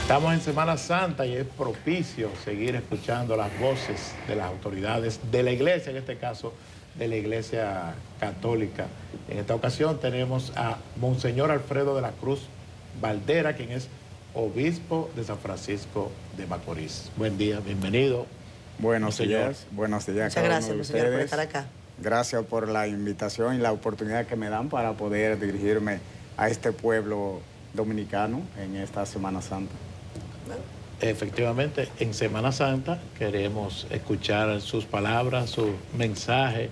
Estamos en Semana Santa y es propicio seguir escuchando las voces de las autoridades de la iglesia, en este caso de la Iglesia Católica. En esta ocasión tenemos a Monseñor Alfredo de la Cruz Valdera, quien es obispo de San Francisco de Macorís. Buen día, bienvenido. Buenos días. Muchas gracias, Monseñor, por estar acá. Gracias por la invitación y la oportunidad que me dan para poder dirigirme a este pueblo dominicano en esta Semana Santa. Efectivamente, en Semana Santa queremos escuchar sus palabras, su mensaje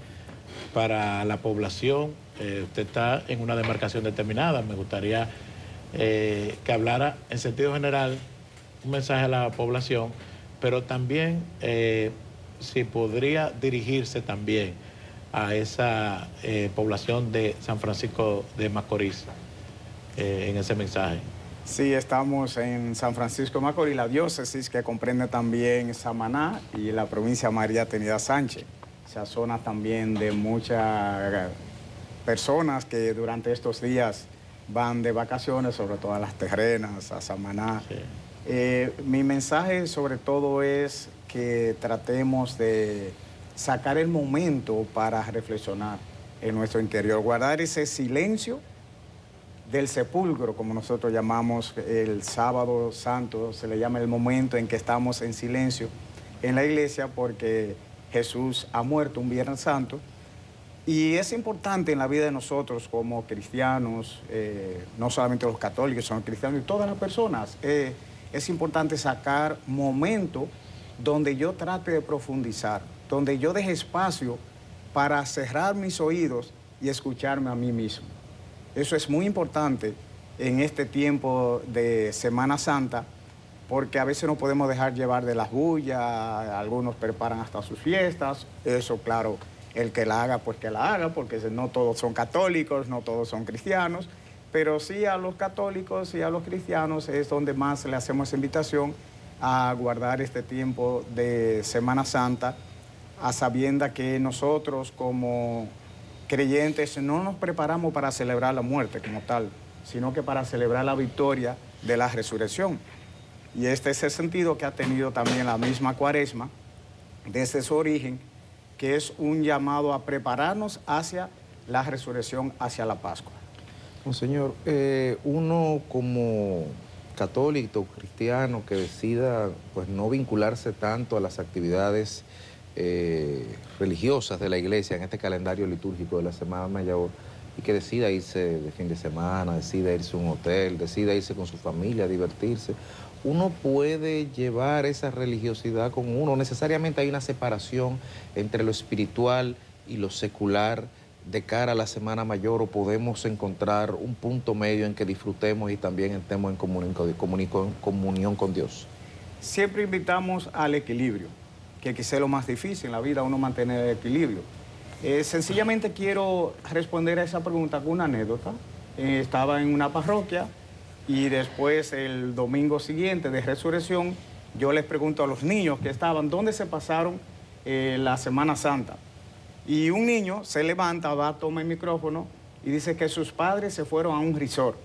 para la población. Usted está en una demarcación determinada. Me gustaría que hablara en sentido general un mensaje a la población, pero también si podría dirigirse también a esa población de San Francisco de Macorís en ese mensaje. Sí, estamos en San Francisco de Macorís, la diócesis que comprende también Samaná y la provincia María Trinidad Sánchez. Esa zona también de muchas personas que durante estos días van de vacaciones, sobre todo a las terrenas, a Samaná. Sí. Mi mensaje sobre todo es que tratemos de sacar el momento para reflexionar en nuestro interior, guardar ese silencio del sepulcro, como nosotros llamamos el sábado santo, se le llama el momento en que estamos en silencio en la iglesia porque Jesús ha muerto un Viernes Santo y es importante en la vida de nosotros como cristianos, no solamente los católicos, son cristianos y todas las personas, es importante sacar momento donde yo trate de profundizar, donde yo deje espacio para cerrar mis oídos y escucharme a mí mismo. Eso es muy importante en este tiempo de Semana Santa, porque a veces no podemos dejar llevar de las bullas, algunos preparan hasta sus fiestas, eso claro, el que la haga, pues que la haga, porque no todos son católicos, no todos son cristianos, pero sí a los católicos y a los cristianos es donde más le hacemos invitación a guardar este tiempo de Semana Santa, a sabienda que nosotros como creyentes no nos preparamos para celebrar la muerte como tal, sino que para celebrar la victoria de la resurrección. Y este es el sentido que ha tenido también la misma Cuaresma desde su origen, que es un llamado a prepararnos hacia la resurrección, hacia la Pascua. Monseñor, uno como católico, cristiano, que decida pues, no vincularse tanto a las actividades religiosas de la iglesia en este calendario litúrgico de la Semana Mayor y que decida irse de fin de semana, decida irse a un hotel, decida irse con su familia a divertirse, ¿uno puede llevar esa religiosidad con uno? ¿Necesariamente hay una separación entre lo espiritual y lo secular de cara a la Semana Mayor o podemos encontrar un punto medio en que disfrutemos y también estemos en comunión con Dios? Siempre invitamos al equilibrio, que quizá es lo más difícil en la vida, uno mantener el equilibrio. Sencillamente quiero responder a esa pregunta con una anécdota. Estaba en una parroquia y después el domingo siguiente de Resurrección, yo les pregunto a los niños que estaban, ¿dónde se pasaron la Semana Santa? Y un niño se levanta, va, toma el micrófono y dice que sus padres se fueron a un resort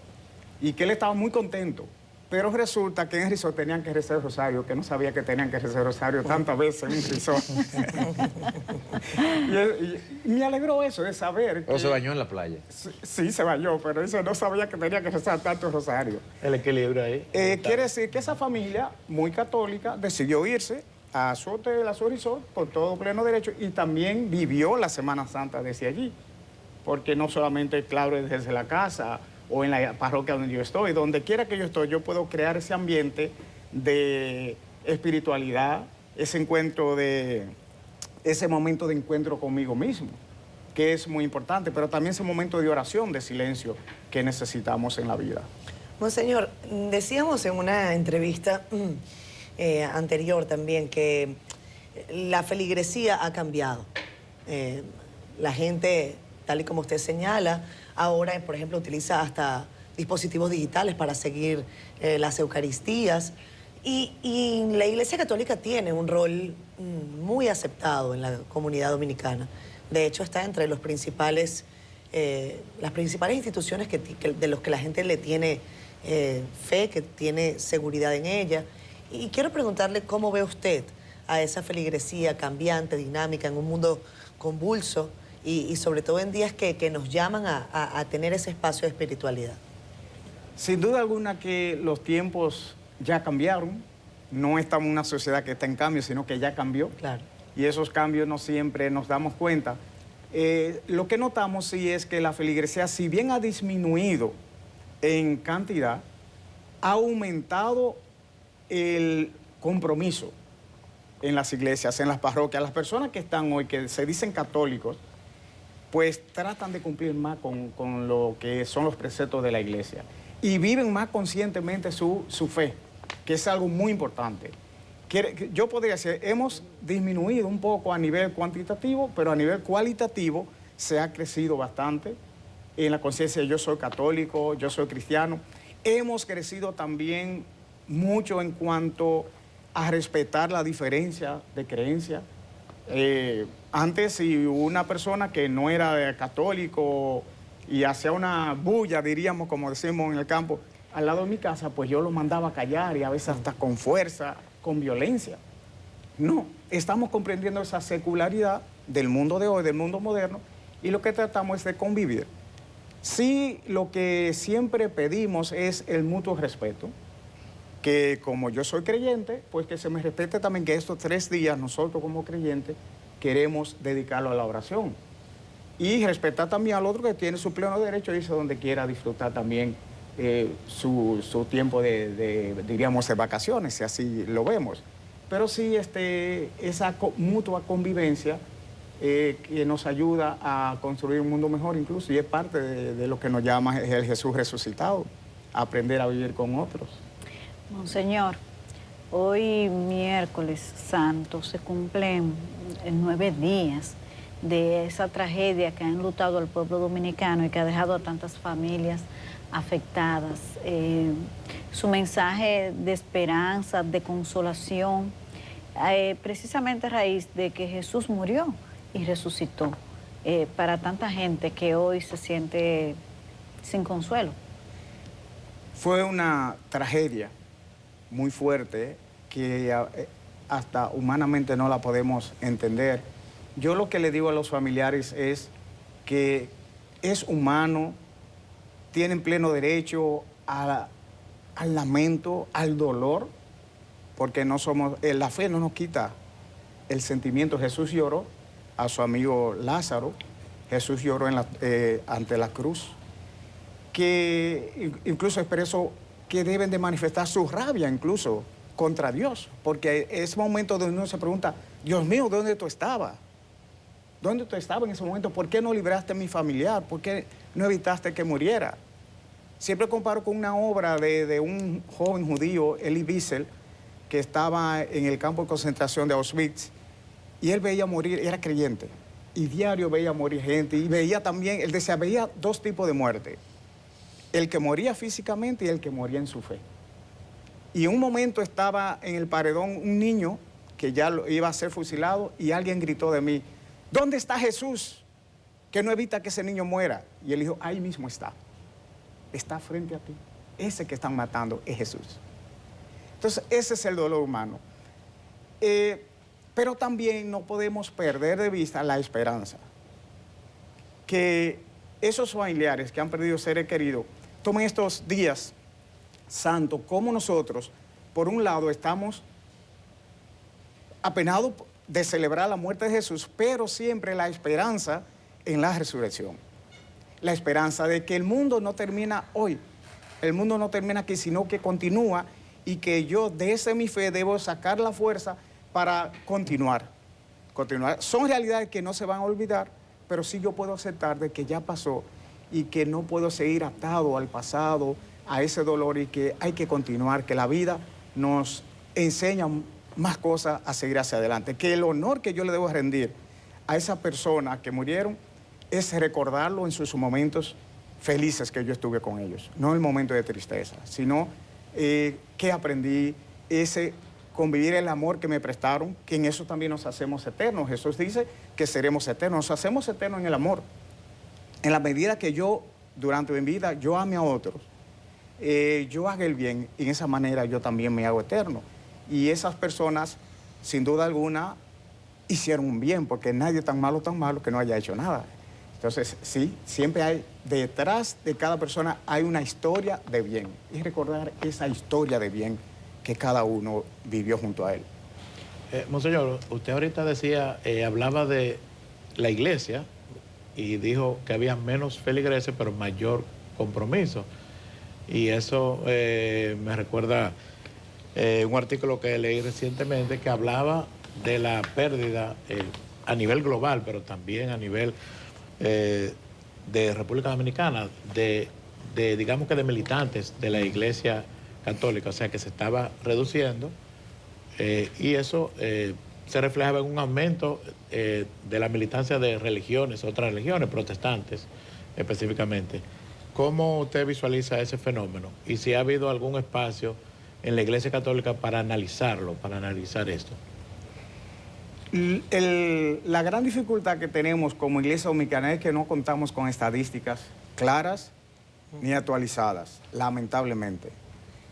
y que él estaba muy contento. Pero resulta que en el resort tenían que rezar el rosario, que no sabía que tenían que rezar el rosario tantas veces en un resort. y me alegró eso, de saber que... ¿O se bañó en la playa? Sí, se bañó, pero eso no sabía que tenía que rezar tanto el rosario. El equilibrio ahí. Quiere decir que esa familia muy católica decidió irse a su hotel, a su resort, por todo pleno derecho, y también vivió la Semana Santa desde allí. Porque no solamente, claro, desde la casa o en la parroquia donde yo estoy, donde quiera que yo estoy, yo puedo crear ese ambiente de espiritualidad, ese momento de encuentro conmigo mismo, que es muy importante, pero también ese momento de oración, de silencio que necesitamos en la vida. Monseñor, decíamos en una entrevista anterior también que la feligresía ha cambiado. La gente, tal y como usted señala, ahora, por ejemplo, utiliza hasta dispositivos digitales para seguir las Eucaristías. Y la Iglesia Católica tiene un rol muy aceptado en la comunidad dominicana. De hecho, está entre las principales instituciones de los que la gente le tiene fe, que tiene seguridad en ella. Y quiero preguntarle cómo ve usted a esa feligresía cambiante, dinámica, en un mundo convulso y sobre todo en días que nos llaman a tener ese espacio de espiritualidad. Sin duda alguna que los tiempos ya cambiaron. No estamos en una sociedad que está en cambio, sino que ya cambió. Claro. Y esos cambios no siempre nos damos cuenta. Lo que notamos sí es que la feligresía, si bien ha disminuido en cantidad, ha aumentado el compromiso en las iglesias, en las parroquias. Las personas que están hoy, que se dicen católicos, pues tratan de cumplir más con lo que son los preceptos de la iglesia y viven más conscientemente su fe, que es algo muy importante. Yo podría decir, hemos disminuido un poco a nivel cuantitativo, pero a nivel cualitativo se ha crecido bastante en la conciencia de yo soy católico, yo soy cristiano. Hemos crecido también mucho en cuanto a respetar la diferencia de creencia. Antes, si una persona que no era católico y hacía una bulla, diríamos, como decimos en el campo, al lado de mi casa, pues yo lo mandaba a callar y a veces hasta con fuerza, con violencia. No, estamos comprendiendo esa secularidad del mundo de hoy, del mundo moderno, y lo que tratamos es de convivir. Sí, lo que siempre pedimos es el mutuo respeto, que como yo soy creyente, pues que se me respete también que estos 3 días nosotros como creyentes queremos dedicarlo a la oración. Y respetar también al otro que tiene su pleno derecho a irse donde quiera disfrutar también su tiempo diríamos, de vacaciones, si así lo vemos. Pero sí esa mutua convivencia que nos ayuda a construir un mundo mejor incluso, y es parte de lo que nos llama el Jesús resucitado, aprender a vivir con otros. Monseñor, hoy miércoles santo se cumplen 9 días de esa tragedia que ha enlutado al pueblo dominicano y que ha dejado a tantas familias afectadas. Su mensaje de esperanza, de consolación, precisamente a raíz de que Jesús murió y resucitó, para tanta gente que hoy se siente sin consuelo. Fue una tragedia muy fuerte que hasta humanamente no la podemos entender. Yo lo que le digo a los familiares es que es humano, tienen pleno derecho al lamento, al dolor, porque no somos, la fe no nos quita el sentimiento. Jesús lloró a su amigo Lázaro, Jesús lloró ante la cruz, que incluso expresó que deben de manifestar su rabia incluso contra Dios, porque es momento donde uno se pregunta, Dios mío, ¿dónde tú estabas? ¿Dónde tú estabas en ese momento? ¿Por qué no libraste a mi familiar? ¿Por qué no evitaste que muriera? Siempre comparo con una obra de un joven judío, Elie Wiesel, que estaba en el campo de concentración de Auschwitz, y él veía morir, era creyente, y diario veía morir gente, y veía también, él decía, veía 2 tipos de muerte, el que moría físicamente y el que moría en su fe. Y en un momento estaba en el paredón un niño que ya iba a ser fusilado, y alguien gritó de mí, ¿dónde está Jesús? Que no evita que ese niño muera. Y él dijo, ahí mismo está frente a ti. Ese que están matando es Jesús. Entonces, ese es el dolor humano. Pero también no podemos perder de vista la esperanza. Que esos familiares que han perdido seres queridos tomen estos días santos como nosotros, por un lado, estamos apenados de celebrar la muerte de Jesús, pero siempre la esperanza en la resurrección. La esperanza de que el mundo no termina hoy, el mundo no termina aquí, sino que continúa, y que yo desde mi fe debo sacar la fuerza para continuar. Son realidades que no se van a olvidar, pero sí yo puedo aceptar de que ya pasó y que no puedo seguir atado al pasado, a ese dolor, y que hay que continuar, que la vida nos enseña más cosas a seguir hacia adelante, que el honor que yo le debo rendir a esas personas que murieron es recordarlo en sus momentos felices que yo estuve con ellos, no el momento de tristeza, sino que aprendí convivir el amor que me prestaron, que en eso también nos hacemos eternos. Jesús dice que seremos eternos, nos hacemos eternos en el amor. En la medida que yo, durante mi vida, yo ame a otros, yo haga el bien y en esa manera yo también me hago eterno. Y esas personas, sin duda alguna, hicieron un bien, porque nadie tan malo que no haya hecho nada. Entonces, sí, siempre hay, detrás de cada persona hay una historia de bien. Y recordar esa historia de bien que cada uno vivió junto a él. Monseñor, usted ahorita decía, hablaba de la iglesia y dijo que había menos feligreses, pero mayor compromiso. Y eso me recuerda un artículo que leí recientemente que hablaba de la pérdida a nivel global, pero también a nivel de República Dominicana, digamos que de militantes de la Iglesia Católica, o sea que se estaba reduciendo y eso se reflejaba en un aumento de la militancia de religiones, otras religiones, protestantes específicamente. ¿Cómo usted visualiza ese fenómeno? Y si ha habido algún espacio en la Iglesia Católica para analizarlo, para analizar esto. La gran dificultad que tenemos como Iglesia Dominicana es que no contamos con estadísticas claras ni actualizadas, lamentablemente.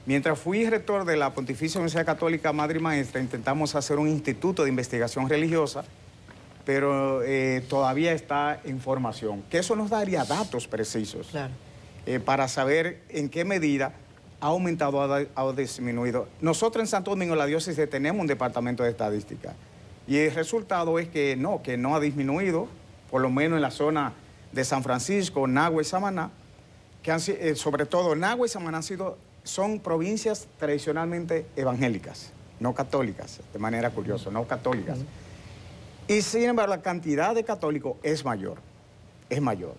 Mientras fui rector de la Pontificia Universidad Católica Madre y Maestra, intentamos hacer un instituto de investigación religiosa, pero todavía está en formación, que eso nos daría datos precisos. Claro. Para saber en qué medida ha aumentado o ha disminuido. Nosotros en Santo Domingo, la diócesis, tenemos un departamento de estadística y el resultado es que no ha disminuido, por lo menos en la zona de San Francisco, Nagua y Samaná, que sobre todo Nagua y Samaná son provincias tradicionalmente evangélicas, no católicas, de manera curiosa, no católicas. Y sin embargo, la cantidad de católicos es mayor, es mayor.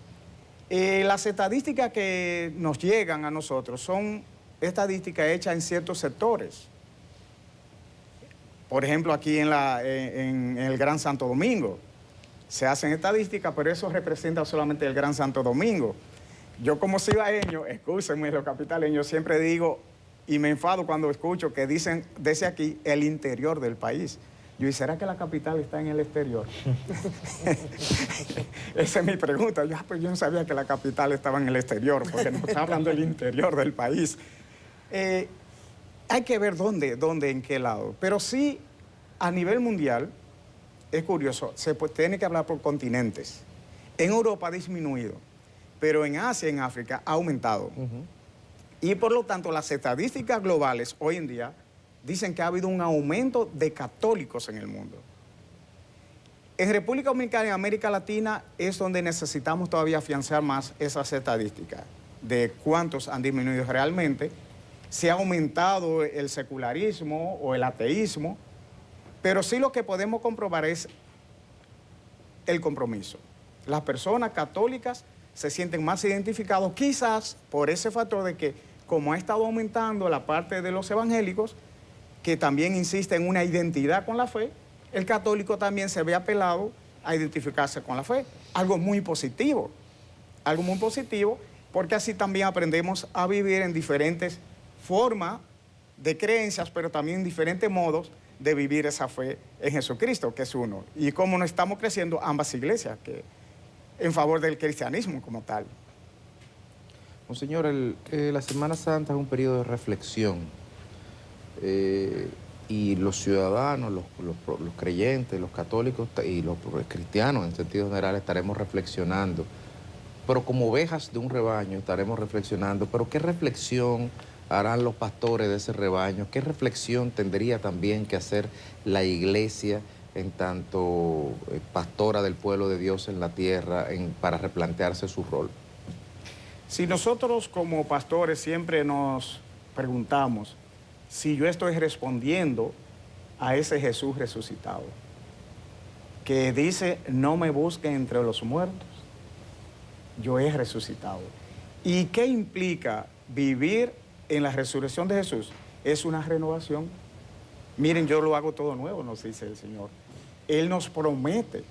Las estadísticas que nos llegan a nosotros son estadísticas hechas en ciertos sectores. Por ejemplo, aquí en el Gran Santo Domingo se hacen estadísticas, pero eso representa solamente el Gran Santo Domingo. Yo como cibaeño, excúsenme los capitaleños, siempre digo, y me enfado cuando escucho que dicen desde aquí el interior del país. Yo digo, ¿será que la capital está en el exterior? Esa es mi pregunta. Yo no sabía que la capital estaba en el exterior, porque nos está hablando del interior del país. Hay que ver dónde, en qué lado. Pero sí, a nivel mundial, es curioso, se tiene que hablar por continentes. En Europa ha disminuido, pero en Asia y en África ha aumentado. Y por lo tanto, las estadísticas globales hoy en día dicen que ha habido un aumento de católicos en el mundo. En República Dominicana y en América Latina es donde necesitamos todavía afianzar más esas estadísticas de cuántos han disminuido realmente, si ha aumentado el secularismo o el ateísmo, pero sí lo que podemos comprobar es el compromiso. Las personas católicas se sienten más identificados, quizás por ese factor de que, como ha estado aumentando la parte de los evangélicos, que también insiste en una identidad con la fe, el católico también se ve apelado a identificarse con la fe. Algo muy positivo, porque así también aprendemos a vivir en diferentes formas de creencias, pero también en diferentes modos de vivir esa fe en Jesucristo, que es uno. Y cómo nos estamos creciendo ambas iglesias, que en favor del cristianismo como tal. Monseñor, la Semana Santa es un periodo de reflexión. Y los ciudadanos, los creyentes, los católicos y los cristianos en sentido general estaremos reflexionando, pero como ovejas de un rebaño estaremos reflexionando. Pero ¿qué reflexión harán los pastores de ese rebaño? ¿Qué reflexión tendría también que hacer la iglesia en tanto pastora del pueblo de Dios en la tierra para replantearse su rol? Si nosotros como pastores siempre nos preguntamos si yo estoy respondiendo a ese Jesús resucitado, que dice, no me busquen entre los muertos, yo he resucitado. ¿Y qué implica vivir en la resurrección de Jesús? Es una renovación. Miren, yo lo hago todo nuevo, nos dice el Señor. Él nos promete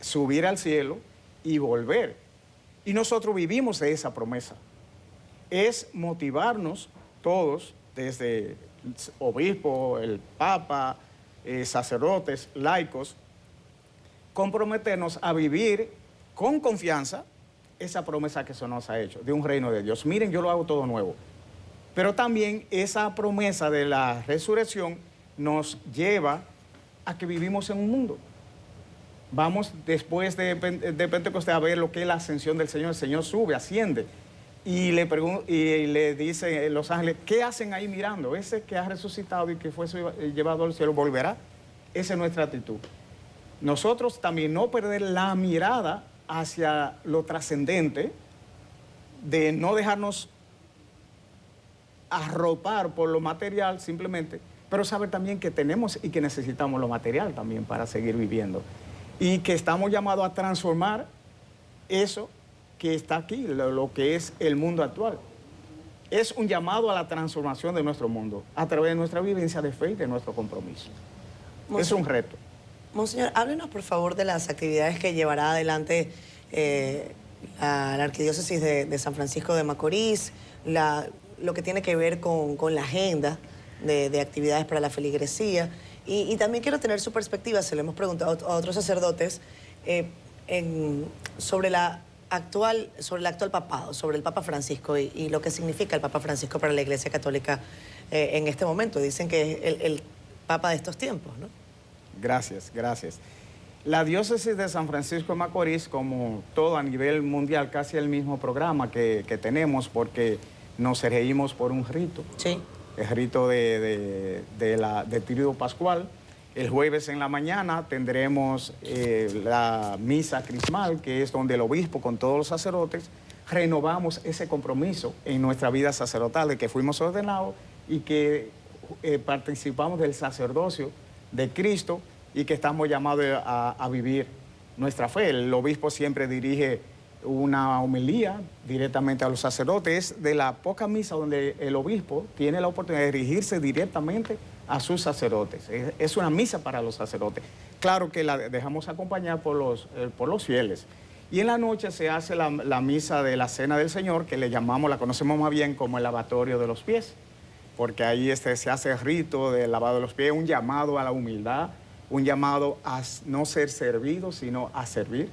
subir al cielo y volver. Y nosotros vivimos de esa promesa. Es motivarnos todos, desde el obispo, el papa, sacerdotes, laicos, comprometernos a vivir con confianza esa promesa que se nos ha hecho de un reino de Dios. Miren, yo lo hago todo nuevo. Pero también esa promesa de la resurrección nos lleva a que vivimos en un mundo. Vamos después de Pentecostés a ver lo que es la ascensión del Señor. El Señor sube, asciende. Y le dice los ángeles, ¿qué hacen ahí mirando? Ese que ha resucitado y que fue llevado al cielo, ¿volverá? Esa es nuestra actitud. Nosotros también no perder la mirada hacia lo trascendente, de no dejarnos arropar por lo material simplemente, pero saber también que tenemos y que necesitamos lo material también para seguir viviendo. Y que estamos llamados a transformar eso que está aquí, lo que es el mundo actual. Es un llamado a la transformación de nuestro mundo a través de nuestra vivencia de fe y de nuestro compromiso. Es un reto. Monseñor, háblenos por favor de las actividades que llevará adelante la Arquidiócesis de San Francisco de Macorís, lo que tiene que ver con la agenda de actividades para la feligresía. Y también quiero tener su perspectiva, se lo hemos preguntado a otros sacerdotes, sobre el actual papado, sobre el Papa Francisco y lo que significa el Papa Francisco para la Iglesia Católica en este momento. Dicen que es el Papa de estos tiempos, ¿no? Gracias, gracias. La diócesis de San Francisco de Macorís, como todo a nivel mundial, casi el mismo programa que tenemos, porque nos regimos por un rito. Sí. El rito de Tríduo Pascual. El jueves en la mañana tendremos la misa crismal, que es donde el obispo con todos los sacerdotes renovamos ese compromiso en nuestra vida sacerdotal de que fuimos ordenados y que participamos del sacerdocio de Cristo y que estamos llamados a vivir nuestra fe. El obispo siempre dirige una homilía directamente a los sacerdotes. Es de la poca misa donde el obispo tiene la oportunidad de dirigirse directamente a sus sacerdotes. Es una misa para los sacerdotes. Claro que la dejamos acompañar por los fieles. Y en la noche se hace la misa de la Cena del Señor, que le llamamos, la conocemos más bien como el lavatorio de los pies, porque ahí se hace el rito del lavado de los pies, un llamado a la humildad, un llamado a no ser servido, sino a servir.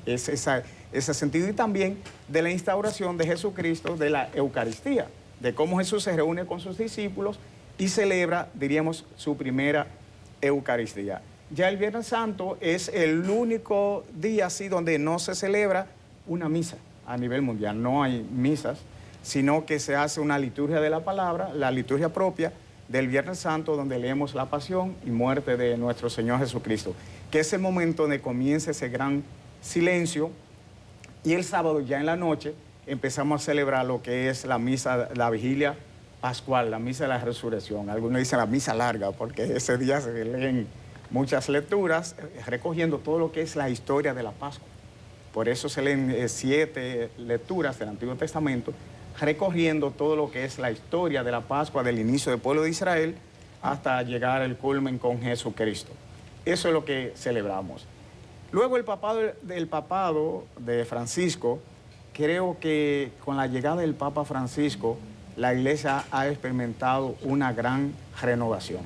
Es ese sentido, y también de la instauración de Jesucristo de la Eucaristía, de cómo Jesús se reúne con sus discípulos y celebra, diríamos, su primera Eucaristía. Ya el Viernes Santo es el único día así donde no se celebra una misa a nivel mundial. No hay misas, sino que se hace una liturgia de la palabra, la liturgia propia del Viernes Santo, donde leemos la pasión y muerte de nuestro Señor Jesucristo, que es el momento donde comienza ese gran silencio. Y el sábado ya en la noche empezamos a celebrar lo que es la misa, la vigilia pascual, la misa de la resurrección. Algunos dicen la misa larga porque ese día se leen muchas lecturas recogiendo todo lo que es la historia de la Pascua. Por eso se leen 7 lecturas del Antiguo Testamento recorriendo todo lo que es la historia de la Pascua, del inicio del pueblo de Israel hasta llegar al culmen con Jesucristo. Eso es lo que celebramos. Luego el papado de Francisco, creo que con la llegada del Papa Francisco, la Iglesia ha experimentado una gran renovación.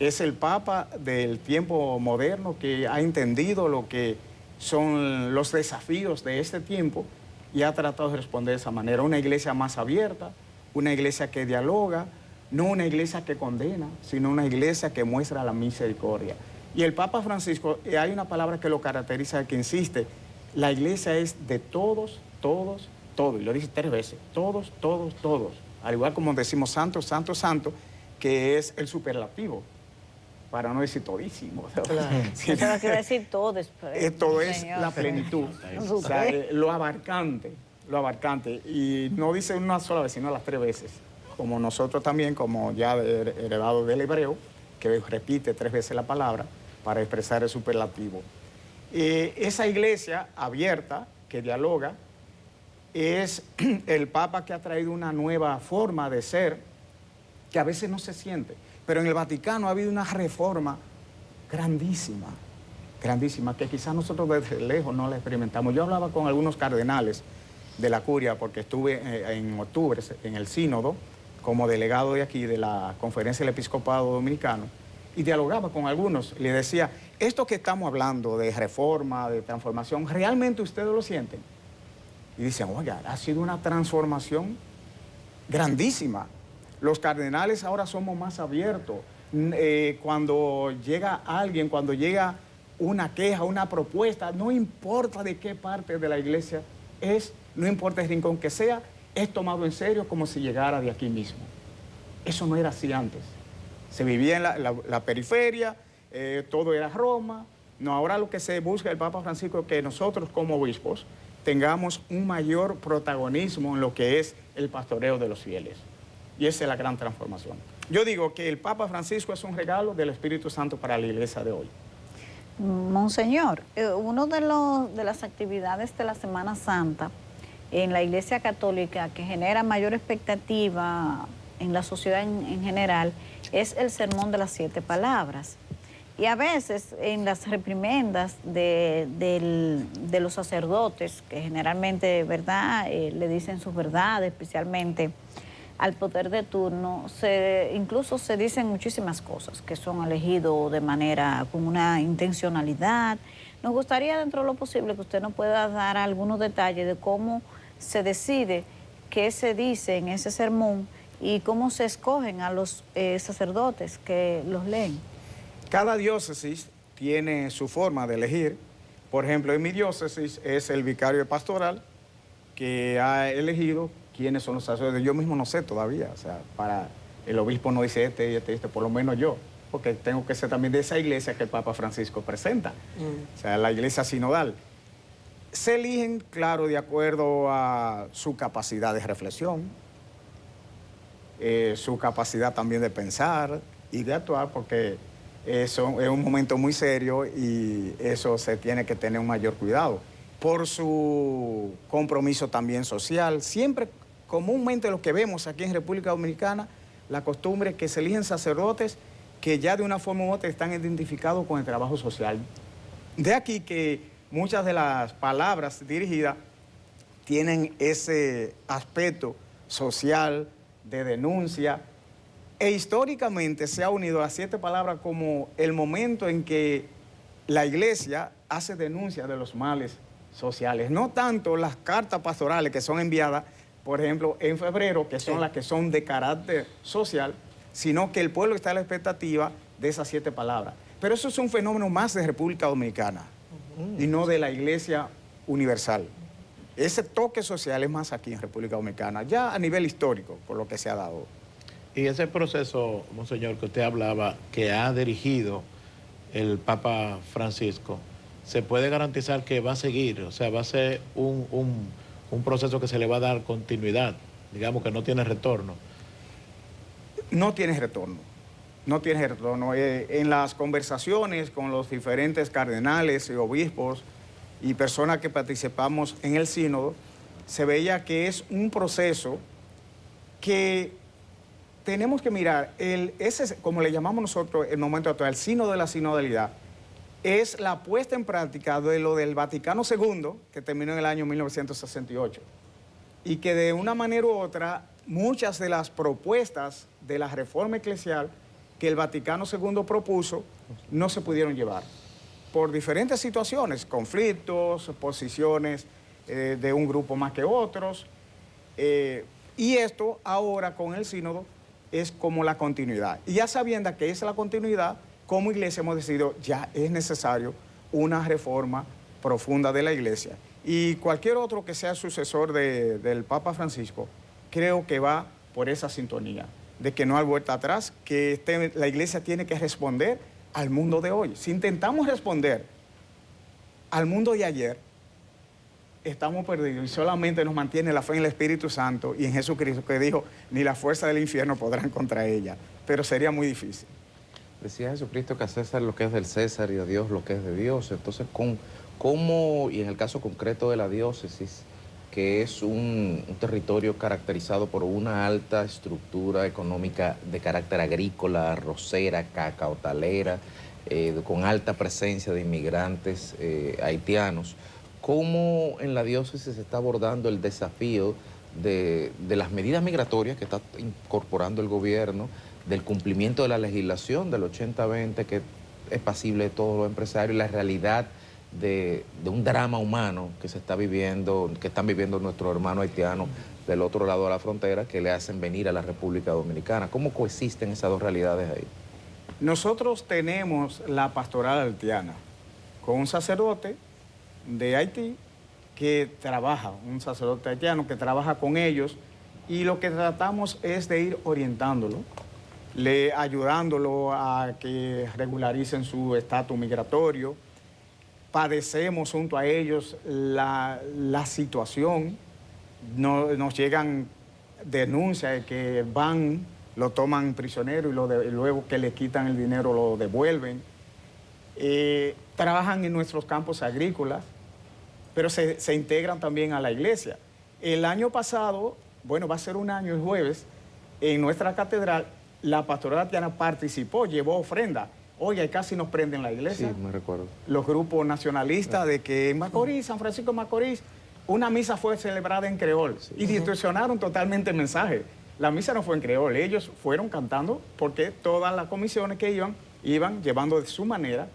Es el Papa del tiempo moderno que ha entendido lo que son los desafíos de este tiempo y ha tratado de responder de esa manera. Una iglesia más abierta, una iglesia que dialoga, no una iglesia que condena, sino una iglesia que muestra la misericordia. Y el Papa Francisco, hay una palabra que lo caracteriza, que insiste, la iglesia es de todos, todos, todos, y lo dice 3 veces, todos, todos, todos. Al igual como decimos santo, santo, santo, que es el superlativo, para no decir todísimo. Claro. Sí. Eso no quiere decir todo. Esto es la plenitud, o sea, lo abarcante, y no dice una sola vez, sino las 3 veces, como nosotros también, como ya heredado del hebreo, que repite 3 veces la palabra para expresar el superlativo. Esa iglesia abierta, que dialoga, es el Papa que ha traído una nueva forma de ser, que a veces no se siente. Pero en el Vaticano ha habido una reforma grandísima, grandísima, que quizás nosotros desde lejos no la experimentamos. Yo hablaba con algunos cardenales de la curia, porque estuve en octubre en el sínodo, como delegado de aquí, de la Conferencia del Episcopado Dominicano, y dialogaba con algunos. Le decía, esto que estamos hablando de reforma, de transformación, ¿realmente ustedes lo sienten? y dicen, oiga, ha sido una transformación grandísima. Los cardenales ahora somos más abiertos. Cuando llega alguien, cuando llega una queja, una propuesta, no importa de qué parte de la iglesia es, no importa el rincón que sea, es tomado en serio como si llegara de aquí mismo. Eso no era así antes. Se vivía en la periferia, todo era Roma. No, ahora lo que se busca el Papa Francisco es que nosotros como obispos tengamos un mayor protagonismo en lo que es el pastoreo de los fieles. Y esa es la gran transformación. Yo digo que el Papa Francisco es un regalo del Espíritu Santo para la iglesia de hoy. Monseñor, una de las actividades de la Semana Santa en la Iglesia Católica que genera mayor expectativa en la sociedad en general es el Sermón de las 7 Palabras. Y a veces en las reprimendas de los sacerdotes, que generalmente, ¿verdad?, le dicen sus verdades, especialmente al poder de turno, incluso se dicen muchísimas cosas que son elegidos de manera, con una intencionalidad. Nos gustaría, dentro de lo posible, que usted nos pueda dar algunos detalles de cómo se decide qué se dice en ese sermón y cómo se escogen a los sacerdotes que los leen. Cada diócesis tiene su forma de elegir. Por ejemplo, en mi diócesis es el vicario pastoral que ha elegido quiénes son los sacerdotes. Yo mismo no sé todavía, o sea, para el obispo no dice este, por lo menos yo, porque tengo que ser también de esa iglesia que el Papa Francisco presenta, o sea, la iglesia sinodal. Se eligen, claro, de acuerdo a su capacidad de reflexión, su capacidad también de pensar y de actuar, porque eso es un momento muy serio y eso se tiene que tener un mayor cuidado. Por su compromiso también social, siempre, comúnmente lo que vemos aquí en República Dominicana, la costumbre es que se eligen sacerdotes que ya de una forma u otra están identificados con el trabajo social. De aquí que muchas de las palabras dirigidas tienen ese aspecto social, de denuncia, e históricamente se ha unido a las 7 palabras como el momento en que la iglesia hace denuncia de los males sociales. No tanto las cartas pastorales que son enviadas, por ejemplo, en febrero, que son las que son de carácter social, sino que el pueblo está a la expectativa de esas 7 palabras. Pero eso es un fenómeno más de República Dominicana y no de la iglesia universal. Ese toque social es más aquí en República Dominicana, ya a nivel histórico, por lo que se ha dado. Y ese proceso, monseñor, que usted hablaba, que ha dirigido el Papa Francisco, ¿se puede garantizar que va a seguir? O sea, va a ser un proceso que se le va a dar continuidad, digamos que no tiene retorno. No tiene retorno, no tiene retorno. En las conversaciones con los diferentes cardenales y obispos y personas que participamos en el sínodo, se veía que es un proceso que tenemos que mirar, ese, como le llamamos nosotros el momento actual, el sínodo de la sinodalidad, es la puesta en práctica de lo del Vaticano II, que terminó en el año 1968, y que de una manera u otra, muchas de las propuestas de la reforma eclesial que el Vaticano II propuso, no se pudieron llevar, por diferentes situaciones, conflictos, posiciones de un grupo más que otros, y esto ahora con el sínodo es como la continuidad. Y ya sabiendo que es la continuidad, como iglesia hemos decidido ya es necesario una reforma profunda de la iglesia. Y cualquier otro que sea sucesor del Papa Francisco, creo que va por esa sintonía, de que no hay vuelta atrás, que la iglesia tiene que responder al mundo de hoy. Si intentamos responder al mundo de ayer, estamos perdidos y solamente nos mantiene la fe en el Espíritu Santo y en Jesucristo, que dijo, ni la fuerza del infierno podrán contra ella, pero sería muy difícil. Decía Jesucristo que a César lo que es del César y a Dios lo que es de Dios. Entonces, ¿cómo, y en el caso concreto de la diócesis, que es un territorio caracterizado por una alta estructura económica de carácter agrícola, arrocera, cacaotalera, con alta presencia de inmigrantes haitianos, ¿cómo en la diócesis se está abordando el desafío de las medidas migratorias que está incorporando el gobierno, del cumplimiento de la legislación del 80-20 que es pasible de todos los empresarios, la realidad de un drama humano que se está viviendo, que están viviendo nuestros hermanos haitianos del otro lado de la frontera, que le hacen venir a la República Dominicana. ¿Cómo coexisten esas dos realidades ahí? Nosotros tenemos la pastoral haitiana con un sacerdote de Haití que trabaja, un sacerdote haitiano que trabaja con ellos, y lo que tratamos es de ir orientándolo, ayudándolo a que regularicen su estatus migratorio. Padecemos junto a ellos la situación. Nos llegan denuncias de que van, lo toman prisionero y luego que le quitan el dinero lo devuelven. Trabajan en nuestros campos agrícolas, pero se integran también a la iglesia. El año pasado, bueno, va a ser un año el jueves, en nuestra catedral, la pastoral haitiana participó, llevó ofrenda. Oye, casi nos prenden la iglesia. Sí, me recuerdo. Los grupos nacionalistas de que en Macorís, San Francisco de Macorís, una misa fue celebrada en creol, sí, y distorsionaron totalmente el mensaje. La misa no fue en creol, ellos fueron cantando porque todas las comisiones que iban llevando de su manera,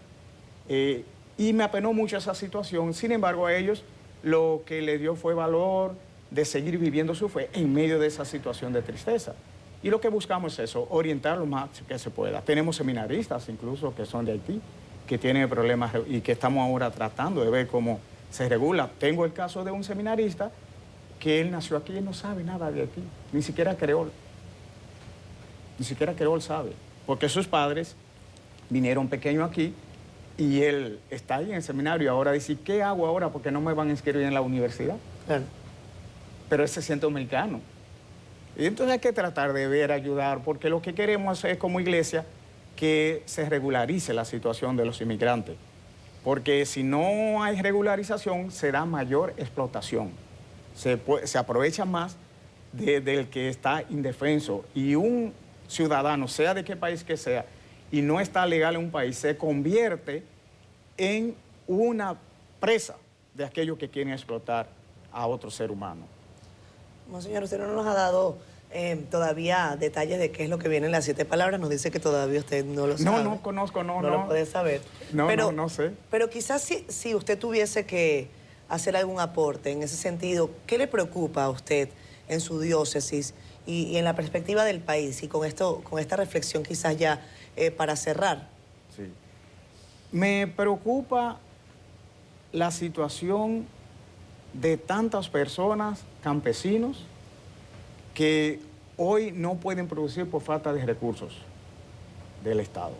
y me apenó mucho esa situación. Sin embargo, a ellos lo que les dio fue valor de seguir viviendo su fe en medio de esa situación de tristeza. Y lo que buscamos es eso, orientar lo más que se pueda. Tenemos seminaristas incluso que son de Haití, que tienen problemas y que estamos ahora tratando de ver cómo se regula. Tengo el caso de un seminarista que él nació aquí y no sabe nada de Haití, ni siquiera creol. Ni siquiera creol sabe, porque sus padres vinieron pequeños aquí y él está ahí en el seminario y ahora dice, ¿qué hago ahora? Porque no me van a inscribir en la universidad. Claro. Pero él se siente dominicano. Y entonces hay que tratar de ver, ayudar, porque lo que queremos es como iglesia que se regularice la situación de los inmigrantes. Porque si no hay regularización, será mayor explotación. Se aprovecha más del que está indefenso. Y un ciudadano, sea de qué país que sea, y no está legal en un país, se convierte en una presa de aquellos que quieren explotar a otro ser humano. Monseñor, usted no nos ha dado todavía detalles de qué es lo que viene en las 7 palabras. Nos dice que todavía usted no lo sabe. No conozco, no lo puede saber. No, no sé. Pero quizás si usted tuviese que hacer algún aporte en ese sentido, ¿qué le preocupa a usted en su diócesis y en la perspectiva del país? Y con esta reflexión quizás ya para cerrar. Sí. Me preocupa la situación de tantas personas, campesinos, que hoy no pueden producir por falta de recursos del Estado.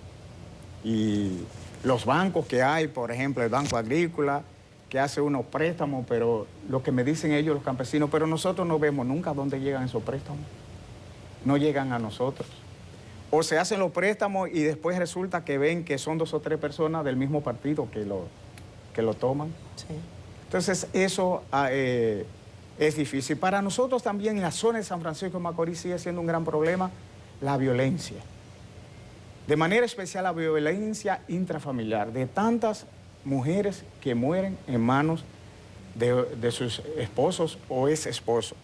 Y los bancos que hay, por ejemplo, el Banco Agrícola, que hace unos préstamos, pero lo que me dicen ellos, los campesinos, pero nosotros no vemos nunca dónde llegan esos préstamos. No llegan a nosotros. O se hacen los préstamos y después resulta que ven que son 2 o 3 personas del mismo partido que lo toman. Sí. Entonces, eso es difícil. Para nosotros también en la zona de San Francisco de Macorís sigue siendo un gran problema la violencia. De manera especial la violencia intrafamiliar, de tantas mujeres que mueren en manos de sus esposos o ex esposos.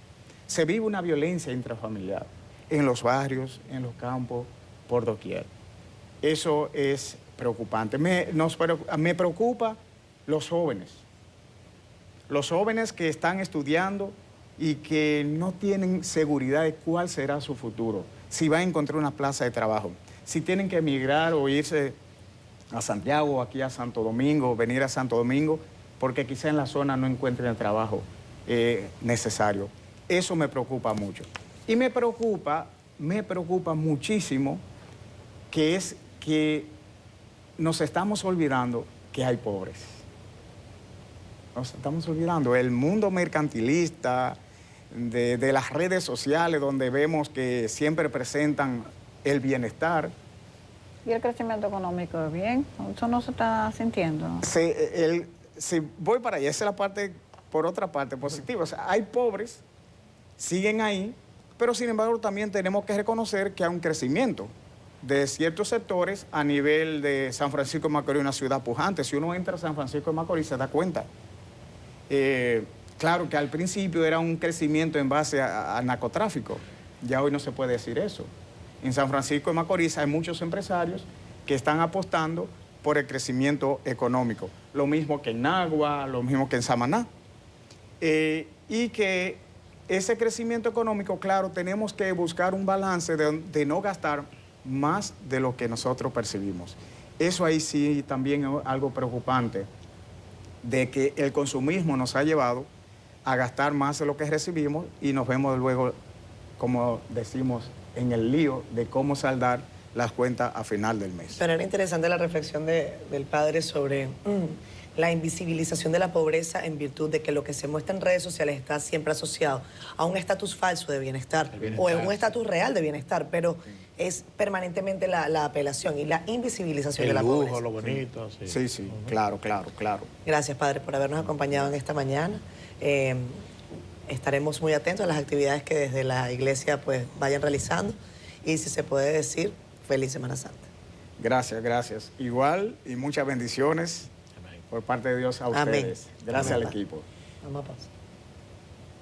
Se vive una violencia intrafamiliar en los barrios, en los campos, por doquier. Eso es preocupante. Me preocupa los jóvenes que están estudiando y que no tienen seguridad de cuál será su futuro, si van a encontrar una plaza de trabajo, si tienen que emigrar o irse a Santiago, aquí a Santo Domingo, venir a Santo Domingo, porque quizá en la zona no encuentren el trabajo necesario. Eso me preocupa mucho. Y me preocupa muchísimo que nos estamos olvidando que hay pobres. Nos estamos olvidando. El mundo mercantilista, de las redes sociales, donde vemos que siempre presentan el bienestar. ¿Y el crecimiento económico bien? ¿Eso no se está sintiendo? Si voy para allá, esa es la parte, por otra parte, positiva. O sea, hay pobres, siguen ahí, pero sin embargo también tenemos que reconocer que hay un crecimiento de ciertos sectores a nivel de San Francisco de Macorís, una ciudad pujante. Si uno entra a San Francisco de Macorís se da cuenta. Claro que al principio era un crecimiento en base al narcotráfico. Ya hoy no se puede decir eso. En San Francisco de Macorís hay muchos empresarios que están apostando por el crecimiento económico. Lo mismo que en Nagua, lo mismo que en Samaná. Y que ese crecimiento económico, claro, tenemos que buscar un balance de no gastar más de lo que nosotros percibimos. Eso ahí sí también es algo preocupante, de que el consumismo nos ha llevado a gastar más de lo que recibimos y nos vemos luego, como decimos, en el lío de cómo saldar las cuentas a final del mes. Pero era interesante la reflexión del padre sobre la invisibilización de la pobreza en virtud de que lo que se muestra en redes sociales está siempre asociado a un estatus falso de bienestar, o a un estatus real de bienestar, pero es permanentemente la apelación y la invisibilización de la lujo, pobreza. lo bonito. Sí, Sí, sí, claro. Gracias, padre, por habernos acompañado en esta mañana. Estaremos muy atentos a las actividades que desde la iglesia pues vayan realizando y, si se puede decir, feliz Semana Santa. Gracias. Igual, y muchas bendiciones por parte de Dios a ustedes. Amén. Gracias Amén, al equipo. Vamos a pausa.